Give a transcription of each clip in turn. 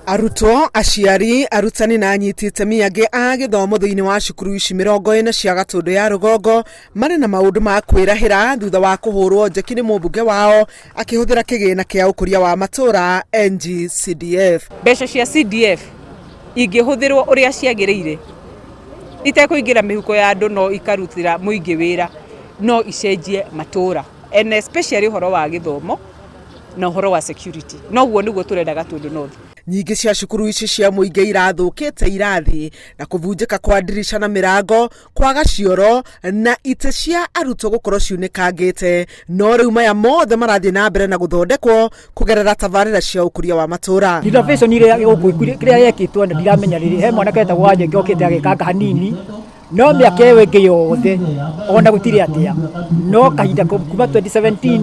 Arutwo, aciari, arutani na anyiti itemi angĩ a gĩthomo thĩinĩ wa cukuru ici 40 cia Gatundu ya rũgongo marĩ na maũndũ ma kwĩrahĩra thutha wa kũhũrwo njeki nĩ mũmbunge wao akĩhũthĩra kĩgĩna kĩa ũkũria wa matũra NG-CDF. Mbeca cia CDF ingĩhũthĩrwo ũrĩa ciagĩrĩire itekũingĩra mĩhuko ya andũ no ikarutĩra mũingĩ wĩra no icenjie matũra, and especially ũhoro wa gĩthomo na ũhoro wa security. Noguo nĩguo tũrenda Gatundu North. Nyingĩ cia cukuru ici cia mũingĩ irathũkĩte irathi na kũvunjĩka kwa dirisha na mĩrango, kwaga cioro na ite cia arutwo gũkorwo ciunĩkangĩte, no rĩu maya mothe marathiĩ na mbere na gũthondekwo kũgerera tabarĩra cia ũkũria wa matũra. Renovation ĩrĩa kĩrĩa yekĩtwo na ndiramenya rĩrĩ, he mwana ketagwo Wanjĩke okĩte agĩkanga hanini, no mĩaka ĩyo ĩngĩ yothe ona gũtirĩ atĩa, no kahinda kuma 2017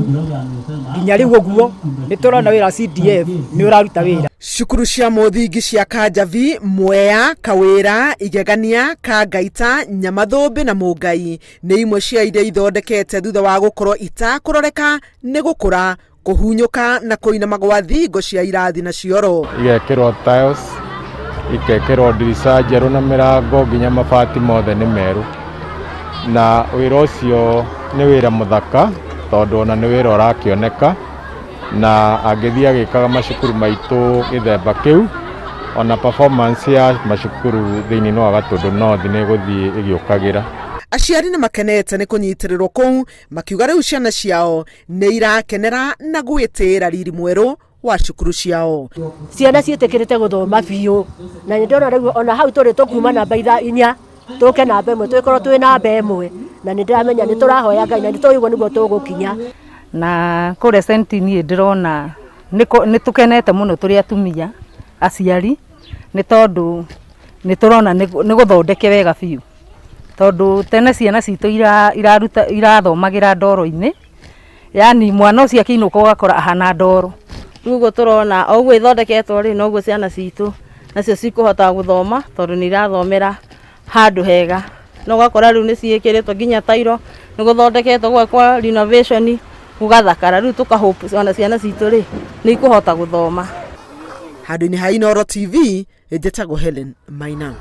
nginya rĩu ũguo nĩtũrona wĩra CDF nĩ ũraruta wĩra. Cukuru cia mũthingi cia Kanjavi, Mwea, Kawĩra, Igegania, Kangaita, Nyamathũmbĩ na Mũngai nĩ imwe cia iria ithondekete thutha wa gũkorwo itakũroreka nĩ gũkũra, kũhunyũka na kũinama gwa thingo cia irathi na cioro. Igekĩrwo tiles, ikekĩrwo ndirica njerũ na mĩrango nginya mabati mothe nĩ merũ, na wĩra ũcio nĩ wĩra mũthaka tondũ ona nĩ wĩra ũrakĩoneka, na angĩthiĩ agĩkaga macukuru maitũ gĩthemba kĩu, ona performance ya macukuru thĩinĩ wa Gatundu North nĩ gũthiĩ ĩgĩũkagĩra. Aciari nĩ makenete nĩ kũnyitĩrĩrwo kũu, makiuga rĩu ciana ciao nĩ irakenera na gwĩtĩĩra riri mwerũ wa cukuru ciao. Ciana ciĩtĩkĩrĩte gũthoma biũ, na nĩ ndĩrona rĩu ona hau tũrĩ tũkuma namba 4 tũke namba 1 twĩkorwo twĩ namba 1, na nĩ ndĩramenya nĩ tũrahoya Ngai na nĩ tũigua nĩguo tũgũkinya. Na kũrĩa sentini ndĩrona nĩ tũkenete mũno tũrĩ atumia aciari, nĩ tondũ nĩ tũrona nĩ gũthondeke wega biũ, tondũ tene ciana citũ irathomagĩra ndoro-inĩ, yani mwana ũcio akĩinũka ũgakora ahana ndoro. Rĩu ũguo tũrona o ũguo ithondeketwo rĩ, noguo ciana citũ nacio cikũhota gũthoma tondũ nĩ irathomera handũ hega, no ũgakora rĩu nĩ ciĩkĩrĩtwo nginya tairo, nĩ gũthondeketwo gwakwa renovation gũgathakara, rĩu tũkahope ona ciana citũ rĩ nĩ ikũhota gũthoma. Handũ-inĩ ha Inooro TV, njĩtagwo Helen Maina.